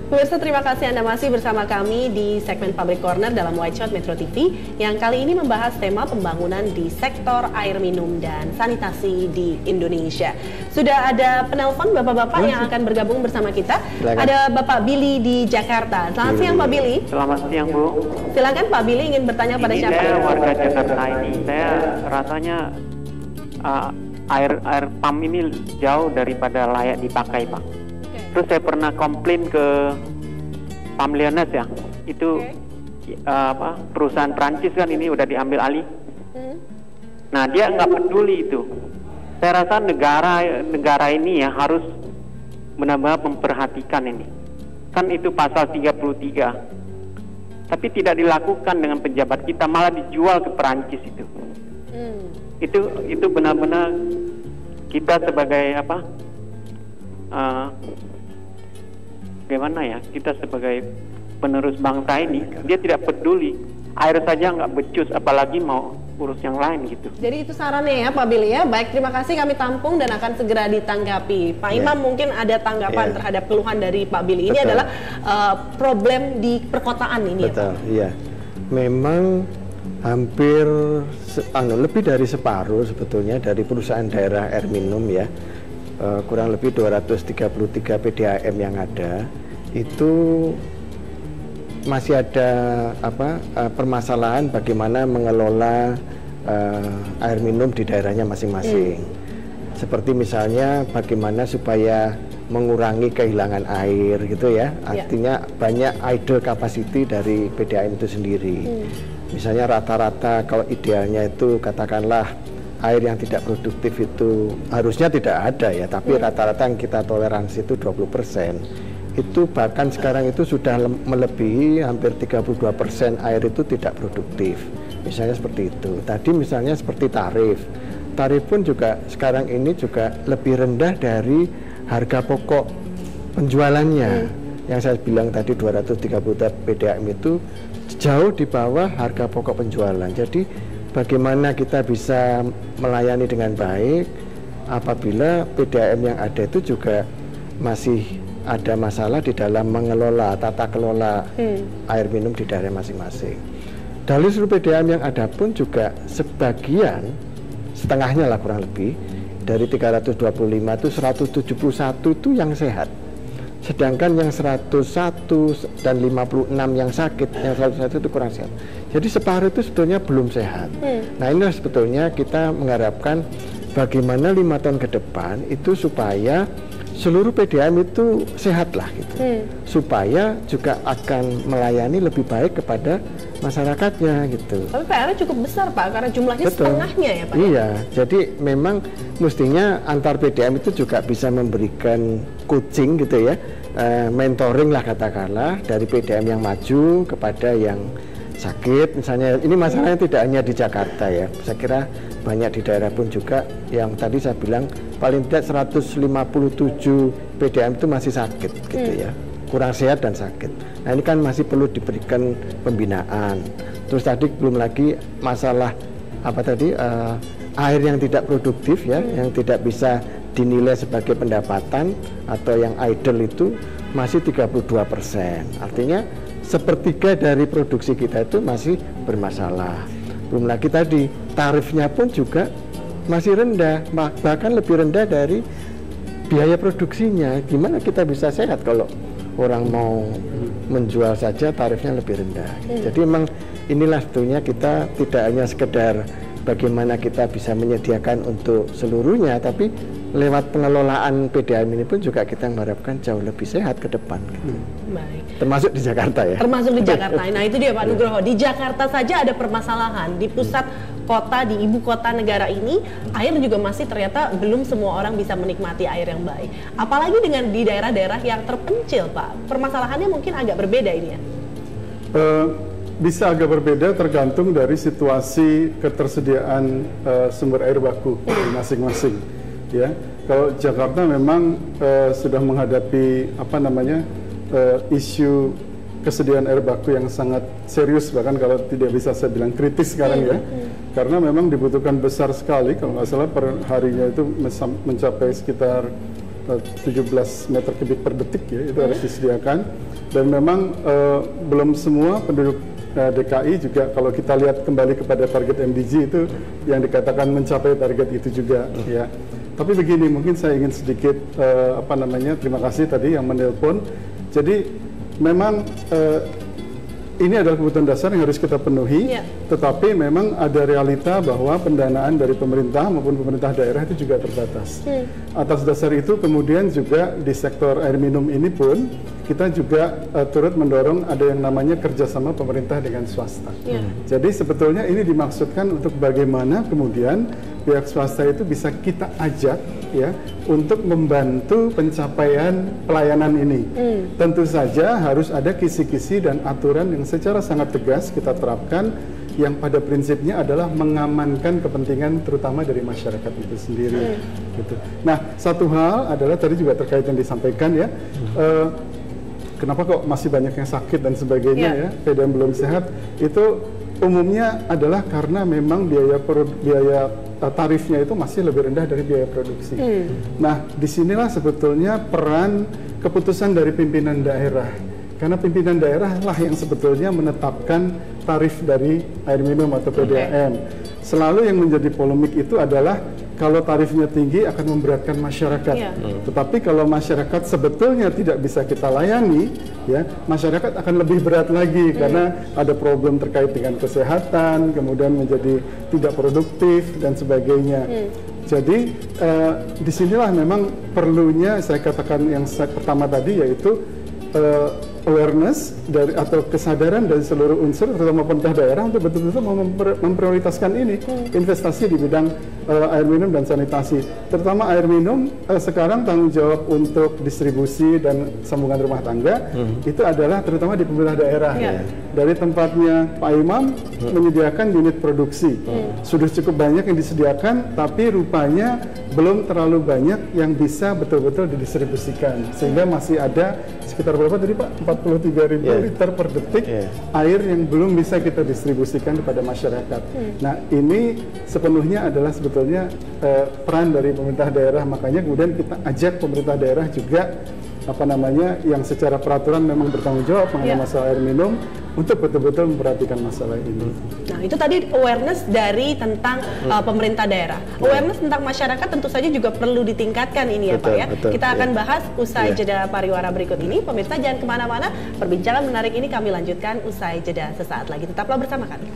Pemirsa, terima kasih Anda masih bersama kami di segmen Public Corner dalam White Shot Metro TV yang kali ini membahas tema pembangunan di sektor air minum dan sanitasi di Indonesia. Sudah ada penelpon Bapak-Bapak yang akan bergabung bersama kita. Silakan. Ada Bapak Billy di Jakarta. Selamat siang Pak Billy. Selamat siang Bu. Silakan Pak Billy, ingin bertanya pada siapa? Saya warga Jakarta ini. Saya rasanya air pump ini jauh daripada layak dipakai Pak. Terus saya pernah komplain ke Pamlianas ya, itu perusahaan Prancis kan ini udah diambil alih. Nah dia nggak peduli itu. Saya rasa negara ini ya harus benar-benar memperhatikan ini. Kan itu pasal 33. Tapi tidak dilakukan dengan pejabat kita, malah dijual ke Prancis itu. Itu benar-benar kita sebagai bagaimana ya, kita sebagai penerus bangsa ini, dia tidak peduli, air saja nggak becus, apalagi mau urus yang lain gitu. Jadi itu sarannya ya Pak Billy ya. Baik, terima kasih, kami tampung dan akan segera ditanggapi. Pak Imam mungkin ada tanggapan terhadap keluhan dari Pak Billy. Ini adalah problem di perkotaan ini. Betul, ya. Memang hampir lebih dari separuh sebetulnya dari perusahaan daerah air minum ya, kurang lebih 233 PDAM yang ada itu masih ada permasalahan bagaimana mengelola air minum di daerahnya masing-masing. Seperti misalnya bagaimana supaya mengurangi kehilangan air gitu ya. Artinya banyak idle capacity dari PDAM itu sendiri. Misalnya rata-rata kalau idealnya itu katakanlah air yang tidak produktif itu harusnya tidak ada ya, tapi rata-rata yang kita toleransi itu 20%. Itu bahkan sekarang itu sudah melebihi hampir 32% air itu tidak produktif. Misalnya seperti itu. Tadi misalnya seperti tarif pun juga sekarang ini juga lebih rendah dari harga pokok penjualannya. Yang saya bilang tadi 230 PDAM itu jauh di bawah harga pokok penjualan. Jadi bagaimana kita bisa melayani dengan baik apabila PDAM yang ada itu juga masih ada masalah di dalam mengelola tata kelola air minum di daerah masing-masing. Dari seluruh PDAM yang ada pun juga sebagian, setengahnya lah kurang lebih, dari 325 itu 171 itu yang sehat. Sedangkan yang 101 dan 56 yang sakit, yang 101 itu kurang sehat. Jadi separuh itu sebetulnya belum sehat. Nah ini sebetulnya kita mengharapkan bagaimana 5 tahun ke depan itu supaya seluruh PDAM itu sehat lah gitu. Supaya juga akan melayani lebih baik kepada masyarakatnya gitu. Tapi PR-nya cukup besar Pak, karena jumlahnya setengahnya ya Pak. Iya, jadi memang mestinya antar PDAM itu juga bisa memberikan coaching gitu ya, mentoring lah katakanlah dari PDAM yang maju kepada yang sakit. Misalnya ini masalahnya tidak hanya di Jakarta ya, saya kira banyak di daerah pun juga yang tadi saya bilang paling tidak 157 PDAM itu masih sakit gitu ya, kurang sehat dan sakit. Nah ini kan masih perlu diberikan pembinaan. Terus tadi belum lagi masalah air yang tidak produktif ya, yang tidak bisa dinilai sebagai pendapatan atau yang idle itu masih 32%. Artinya sepertiga dari produksi kita itu masih bermasalah. Belum lagi tadi tarifnya pun juga masih rendah, bahkan lebih rendah dari biaya produksinya. Gimana kita bisa sehat kalau orang mau menjual saja tarifnya lebih rendah. Jadi memang inilah sebetulnya kita tidak hanya sekedar bagaimana kita bisa menyediakan untuk seluruhnya, tapi lewat pengelolaan PDAM ini pun juga kita mengharapkan jauh lebih sehat ke depan gitu. Baik. Termasuk di Jakarta ya. Termasuk di Jakarta. Nah itu dia Pak Nugroho, di Jakarta saja ada permasalahan. Di pusat kota, di ibu kota negara ini, air juga masih ternyata belum semua orang bisa menikmati air yang baik. Apalagi dengan di daerah-daerah yang terpencil Pak, permasalahannya mungkin agak berbeda ini ya. Bisa agak berbeda tergantung dari situasi ketersediaan sumber air baku masing-masing. Ya, kalau Jakarta memang sudah menghadapi isu kesediaan air baku yang sangat serius, bahkan kalau tidak bisa saya bilang kritis sekarang ya, karena memang dibutuhkan besar sekali, kalau nggak salah per harinya itu mencapai sekitar 17 meter kubik per detik ya, itu harus disediakan. Dan memang belum semua penduduk DKI juga, kalau kita lihat kembali kepada target MDG itu yang dikatakan mencapai target itu juga ya. Tapi begini, mungkin saya ingin sedikit terima kasih tadi yang menelpon. Jadi memang ini adalah kebutuhan dasar yang harus kita penuhi, tetapi memang ada realita bahwa pendanaan dari pemerintah maupun pemerintah daerah itu juga terbatas. Atas dasar itu kemudian juga di sektor air minum ini pun kita juga turut mendorong ada yang namanya kerjasama pemerintah dengan swasta. Jadi sebetulnya ini dimaksudkan untuk bagaimana kemudian pihak swasta itu bisa kita ajak ya untuk membantu pencapaian pelayanan ini. Tentu saja harus ada kisi-kisi dan aturan yang secara sangat tegas kita terapkan, yang pada prinsipnya adalah mengamankan kepentingan terutama dari masyarakat itu sendiri. Gitu. Nah, satu hal adalah tadi juga terkait yang disampaikan ya, kenapa kok masih banyak yang sakit dan sebagainya ya, dan belum sehat, itu umumnya adalah karena memang biaya tarifnya itu masih lebih rendah dari biaya produksi. Nah, disinilah sebetulnya peran keputusan dari pimpinan daerah. Karena pimpinan daerah lah yang sebetulnya menetapkan tarif dari air minum atau PDAM. Selalu yang menjadi polemik itu adalah kalau tarifnya tinggi akan memberatkan masyarakat. Tetapi kalau masyarakat sebetulnya tidak bisa kita layani, ya masyarakat akan lebih berat lagi karena ada problem terkait dengan kesehatan, kemudian menjadi tidak produktif dan sebagainya. Jadi disinilah memang perlunya saya katakan yang pertama tadi, yaitu awareness dari atau kesadaran dari seluruh unsur terutama pemerintah daerah untuk betul-betul memprioritaskan ini investasi di bidang air minum dan sanitasi. Terutama air minum sekarang tanggung jawab untuk distribusi dan sambungan rumah tangga itu adalah terutama di pemerintah daerah. Dari tempatnya Pak Imam menyediakan unit produksi. Sudah cukup banyak yang disediakan, tapi rupanya belum terlalu banyak yang bisa betul-betul didistribusikan. Sehingga masih ada sekitar berapa tadi Pak? 43.000 liter per detik air yang belum bisa kita distribusikan kepada masyarakat. Nah, ini sepenuhnya adalah sebetulnya peran dari pemerintah daerah. Makanya kemudian kita ajak pemerintah daerah juga yang secara peraturan memang bertanggung jawab mengenai masalah air minum untuk betul-betul memperhatikan masalah ini. Nah, itu tadi awareness dari tentang pemerintah daerah. Awareness tentang masyarakat tentu saja juga perlu ditingkatkan ini ya Pak ya. Kita akan bahas usai jeda pariwara berikut ini. Pemirsa jangan kemana-mana, perbincangan menarik ini kami lanjutkan usai jeda sesaat lagi. Tetaplah bersama kami.